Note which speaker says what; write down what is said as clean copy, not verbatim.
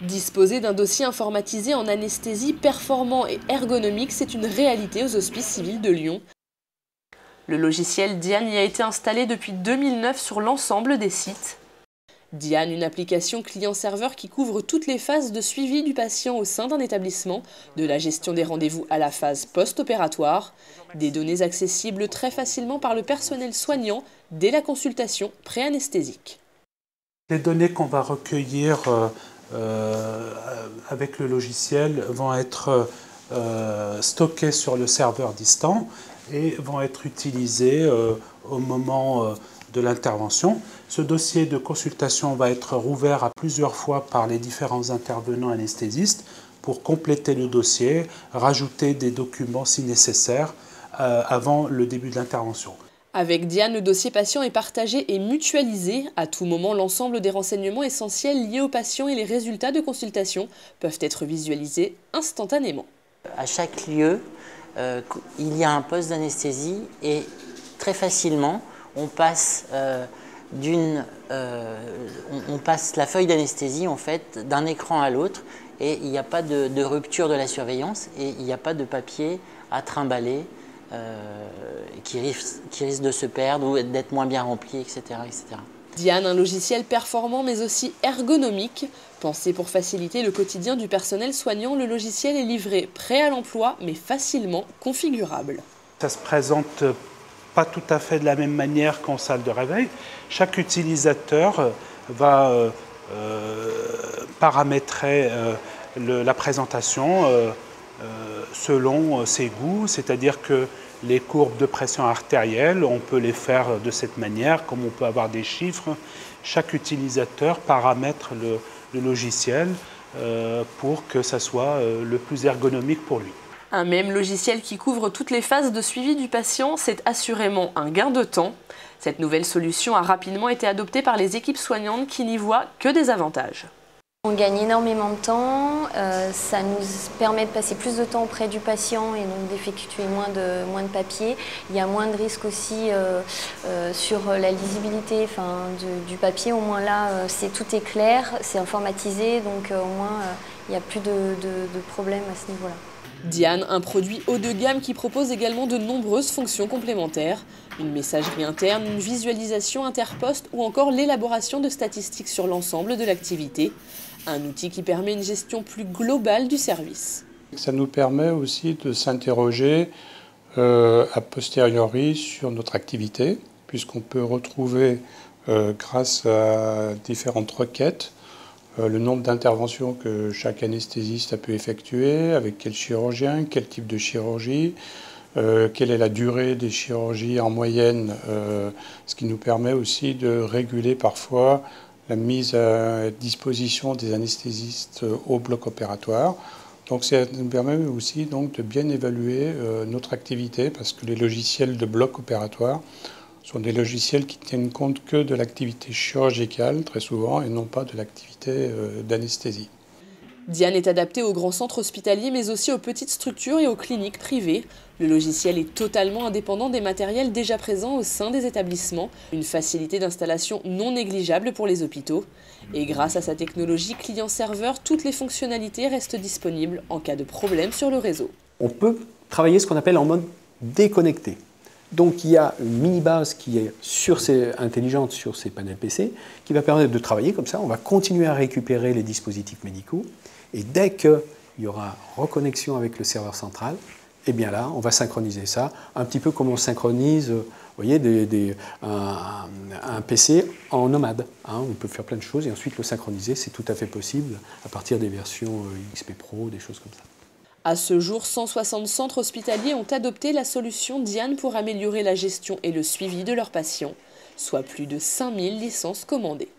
Speaker 1: Disposer d'un dossier informatisé en anesthésie performant et ergonomique, c'est une réalité aux Hospices civils de Lyon. Le logiciel Diane y a été installé depuis 2009 sur l'ensemble des sites. Diane, une application client-serveur qui couvre toutes les phases de suivi du patient au sein d'un établissement, de la gestion des rendez-vous à la phase post-opératoire, des données accessibles très facilement par le personnel soignant dès la consultation pré-anesthésique.
Speaker 2: Les données qu'on va recueillir avec le logiciel vont être stockées sur le serveur distant et vont être utilisées au moment de l'intervention. Ce dossier de consultation va être rouvert à plusieurs fois par les différents intervenants anesthésistes pour compléter le dossier, rajouter des documents si nécessaire avant le début de l'intervention.
Speaker 1: Avec Diane, le dossier patient est partagé et mutualisé. À tout moment, l'ensemble des renseignements essentiels liés au patient et les résultats de consultation peuvent être visualisés instantanément.
Speaker 3: À chaque lieu, il y a un poste d'anesthésie et très facilement, on passe la feuille d'anesthésie en fait, d'un écran à l'autre et il n'y a pas de rupture de la surveillance et il n'y a pas de papier à trimballer qui risque de se perdre ou d'être moins bien rempli, etc., etc.
Speaker 1: Diane, un logiciel performant mais aussi ergonomique. Pensé pour faciliter le quotidien du personnel soignant, le logiciel est livré prêt à l'emploi mais facilement configurable.
Speaker 2: Ça se présente pas tout à fait de la même manière qu'en salle de réveil. Chaque utilisateur va paramétrer la présentation selon ses goûts, c'est-à-dire que les courbes de pression artérielle, on peut les faire de cette manière, comme on peut avoir des chiffres. Chaque utilisateur paramètre le logiciel pour que ça soit le plus ergonomique pour lui.
Speaker 1: Un même logiciel qui couvre toutes les phases de suivi du patient, c'est assurément un gain de temps. Cette nouvelle solution a rapidement été adoptée par les équipes soignantes qui n'y voient que des avantages.
Speaker 4: On gagne énormément de temps, ça nous permet de passer plus de temps auprès du patient et donc d'effectuer moins de papier. Il y a moins de risques aussi sur la lisibilité du papier. Au moins là, tout est clair, c'est informatisé, donc au moins il n'y a plus de problème à ce niveau-là.
Speaker 1: Diane, un produit haut de gamme qui propose également de nombreuses fonctions complémentaires. Une messagerie interne, une visualisation interposte ou encore l'élaboration de statistiques sur l'ensemble de l'activité. Un outil qui permet une gestion plus globale du service.
Speaker 5: Ça nous permet aussi de s'interroger a posteriori sur notre activité, puisqu'on peut retrouver, grâce à différentes requêtes, le nombre d'interventions que chaque anesthésiste a pu effectuer, avec quel chirurgien, quel type de chirurgie, quelle est la durée des chirurgies en moyenne, ce qui nous permet aussi de réguler parfois la mise à disposition des anesthésistes au bloc opératoire. Donc ça nous permet aussi donc, de bien évaluer notre activité, parce que les logiciels de bloc opératoire sont des logiciels qui tiennent compte que de l'activité chirurgicale, très souvent, et non pas de l'activité d'anesthésie.
Speaker 1: Diane est adapté aux grands centres hospitaliers, mais aussi aux petites structures et aux cliniques privées. Le logiciel est totalement indépendant des matériels déjà présents au sein des établissements, une facilité d'installation non négligeable pour les hôpitaux. Et grâce à sa technologie client-serveur, toutes les fonctionnalités restent disponibles en cas de problème sur le réseau.
Speaker 6: On peut travailler ce qu'on appelle en mode déconnecté. Donc il y a une mini-base qui est intelligente sur ces panels PC qui va permettre de travailler comme ça. On va continuer à récupérer les dispositifs médicaux et dès qu'il y aura reconnexion avec le serveur central, eh bien là, on va synchroniser ça un petit peu comme on synchronise vous voyez, un PC en nomade. On peut faire plein de choses et ensuite le synchroniser, c'est tout à fait possible à partir des versions XP Pro, des choses comme ça.
Speaker 1: À ce jour, 160 centres hospitaliers ont adopté la solution Diane pour améliorer la gestion et le suivi de leurs patients, soit plus de 5000 licences commandées.